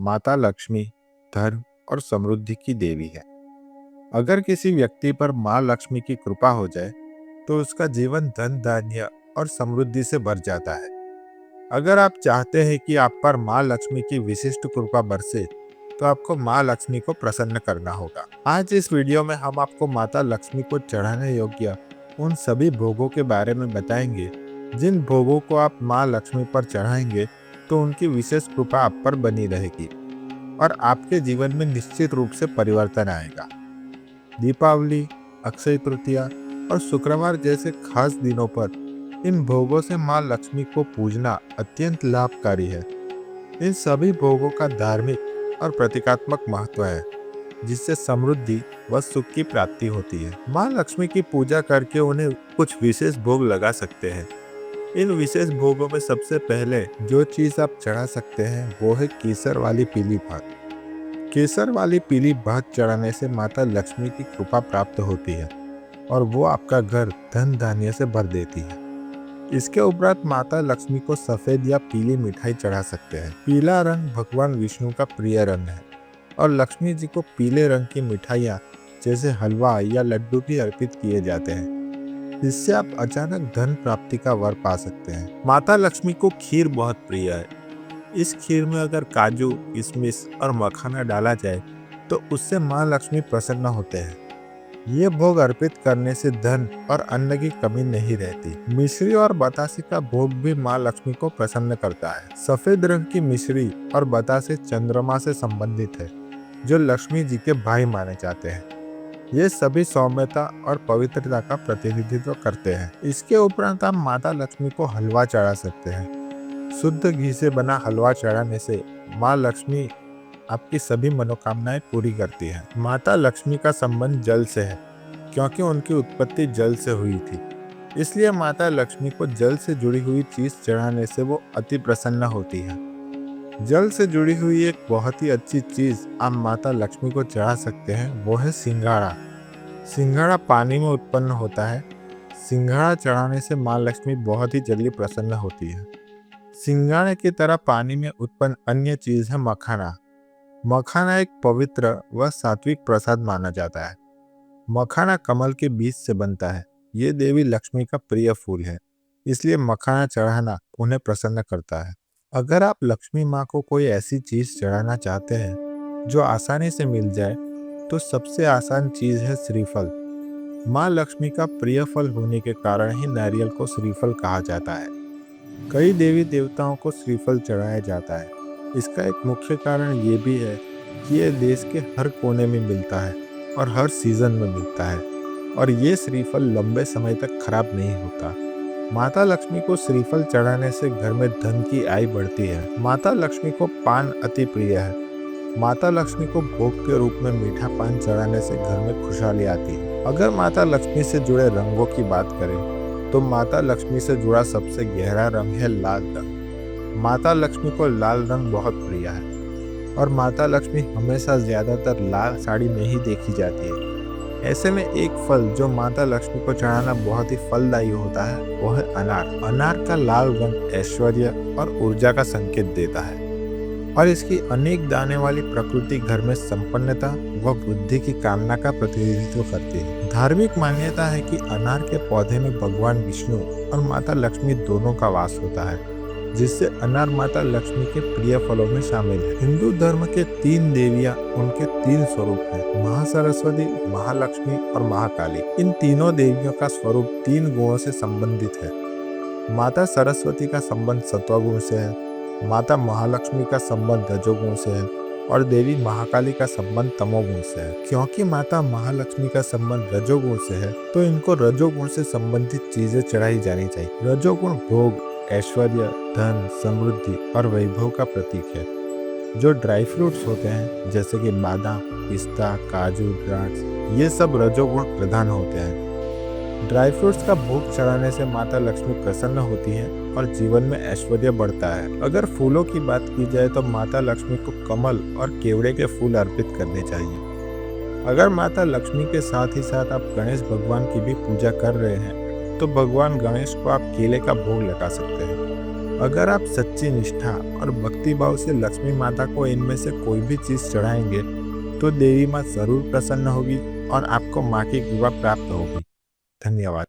माता लक्ष्मी धर्म और समृद्धि की देवी है। अगर किसी व्यक्ति पर माँ लक्ष्मी की कृपा हो जाए तो उसका जीवन धन धान्य और समृद्धि से भर जाता है। अगर आप चाहते हैं कि आप पर माँ लक्ष्मी की विशिष्ट कृपा बरसे तो आपको माँ लक्ष्मी को प्रसन्न करना होगा। आज इस वीडियो में हम आपको माता लक्ष्मी को चढ़ाने योग्य उन सभी भोगों के बारे में बताएंगे जिन भोगों को आप माँ लक्ष्मी पर चढ़ाएंगे तो उनकी विशेष कृपा आप पर बनी रहेगी और आपके जीवन में निश्चित रूप से परिवर्तन आएगा। दीपावली, अक्षय तृतीया और शुक्रवार जैसे खास दिनों पर इन भोगों से माँ लक्ष्मी को पूजना अत्यंत लाभकारी है। इन सभी भोगों का धार्मिक और प्रतीकात्मक महत्व है जिससे समृद्धि व सुख की प्राप्ति होती है। माँ लक्ष्मी की पूजा करके उन्हें कुछ विशेष भोग लगा सकते हैं। इन विशेष भोगों में सबसे पहले जो चीज आप चढ़ा सकते हैं वो है केसर वाली पीली भात। केसर वाली पीली भात चढ़ाने से माता लक्ष्मी की कृपा प्राप्त होती है और वो आपका घर धन धान्य से भर देती है। इसके उपरांत माता लक्ष्मी को सफेद या पीली मिठाई चढ़ा सकते हैं। पीला रंग भगवान विष्णु का प्रिय रंग है और लक्ष्मी जी को पीले रंग की मिठाइयाँ जैसे हलवा या लड्डू भी अर्पित किए जाते हैं। इससे आप अचानक धन प्राप्ति का वर पा सकते हैं। माता लक्ष्मी को खीर बहुत प्रिय है। इस खीर में अगर काजू, किशमिश और मखाना डाला जाए तो उससे माँ लक्ष्मी प्रसन्न होते हैं। ये भोग अर्पित करने से धन और अन्न की कमी नहीं रहती। मिश्री और बतासे का भोग भी माँ लक्ष्मी को प्रसन्न करता है। सफेद रंग की मिश्री और बतासे चंद्रमा से संबंधित है जो लक्ष्मी जी के भाई माने जाते हैं। ये सभी सौम्यता और पवित्रता का प्रतिनिधित्व करते हैं। इसके उपरांत आप माता लक्ष्मी को हलवा चढ़ा सकते हैं। शुद्ध घी से बना हलवा चढ़ाने से माँ लक्ष्मी आपकी सभी मनोकामनाएं पूरी करती है। माता लक्ष्मी का संबंध जल से है क्योंकि उनकी उत्पत्ति जल से हुई थी। इसलिए माता लक्ष्मी को जल से जुड़ी हुई चीज चढ़ाने से वो अति प्रसन्न होती है। जल से जुड़ी हुई एक बहुत ही अच्छी चीज आप माता लक्ष्मी को चढ़ा सकते हैं वो है सिंघाड़ा। सिंघाड़ा पानी में उत्पन्न होता है। सिंघाड़ा चढ़ाने से माँ लक्ष्मी बहुत ही जल्दी प्रसन्न होती है। सिंघाड़े की तरह पानी में उत्पन्न अन्य चीज है मखाना। मखाना एक पवित्र व सात्विक प्रसाद माना जाता है। मखाना कमल के बीज से बनता है। ये देवी लक्ष्मी का प्रिय फूल है, इसलिए मखाना चढ़ाना उन्हें प्रसन्न करता है। अगर आप लक्ष्मी माँ को कोई ऐसी चीज चढ़ाना चाहते हैं जो आसानी से मिल जाए तो सबसे आसान चीज है श्रीफल। माँ लक्ष्मी का प्रिय फल होने के कारण ही नारियल को श्रीफल कहा जाता है। कई देवी देवताओं को श्रीफल चढ़ाया जाता है। इसका एक मुख्य कारण ये भी है कि ये देश के हर कोने में मिलता है और हर सीजन में मिलता है और ये श्रीफल लंबे समय तक खराब नहीं होता। माता लक्ष्मी को श्रीफल चढ़ाने से घर में धन की आय बढ़ती है। माता लक्ष्मी को पान अति प्रिय है। माता लक्ष्मी को भोग के रूप में मीठा पान चढ़ाने से घर में खुशहाली आती है। अगर माता लक्ष्मी से जुड़े रंगों की बात करें तो माता लक्ष्मी से जुड़ा सबसे गहरा रंग है लाल रंग। माता लक्ष्मी को लाल रंग बहुत प्रिय है और माता लक्ष्मी हमेशा ज्यादातर लाल साड़ी में ही देखी जाती है। ऐसे में एक फल जो माता लक्ष्मी को चढ़ाना बहुत ही फलदायी होता है वो है अनार। अनार का लाल रंग ऐश्वर्य और ऊर्जा का संकेत देता है और इसकी अनेक दाने वाली प्रकृति घर में संपन्नता व वृद्धि की कामना का प्रतिनिधित्व करती है। धार्मिक मान्यता है कि अनार के पौधे में भगवान विष्णु और माता लक्ष्मी दोनों का वास होता है, जिससे अनार माता लक्ष्मी के प्रिय फलों में शामिल है। हिंदू धर्म के 3 देवियां उनके 3 स्वरूप हैं, महासरस्वती, महालक्ष्मी और महाकाली। इन तीनों देवियों का स्वरूप 3 गुणों से संबंधित है। माता सरस्वती का संबंध सत्वगुण से है, माता महालक्ष्मी का संबंध रजोगुण से है और देवी महाकाली का संबंध तमोगुण से है। क्योंकि माता महालक्ष्मी का संबंध रजोगुण से है तो इनको रजोगुण से संबंधित चीजें चढ़ाई जानी चाहिए। रजोगुण भोग, ऐश्वर्य, धन, समृद्धि और वैभव का प्रतीक है। जो ड्राई फ्रूट्स होते हैं जैसे कि बादाम, पिस्ता, काजू, द्राक्ष, ये सब रजोगुण प्रधान होते हैं। ड्राई फ्रूट्स का भोग चढ़ाने से माता लक्ष्मी प्रसन्न होती है और जीवन में ऐश्वर्य बढ़ता है। अगर फूलों की बात की जाए तो माता लक्ष्मी को कमल और केवड़े के फूल अर्पित करने चाहिए। अगर माता लक्ष्मी के साथ ही साथ आप गणेश भगवान की भी पूजा कर रहे हैं तो भगवान गणेश को आप केले का भोग लगा सकते हैं। अगर आप सच्ची निष्ठा और भक्ति भाव से लक्ष्मी माता को इनमें से कोई भी चीज चढ़ाएंगे तो देवी माँ जरूर प्रसन्न होगी और आपको माँ की कृपा प्राप्त होगी। धन्यवाद।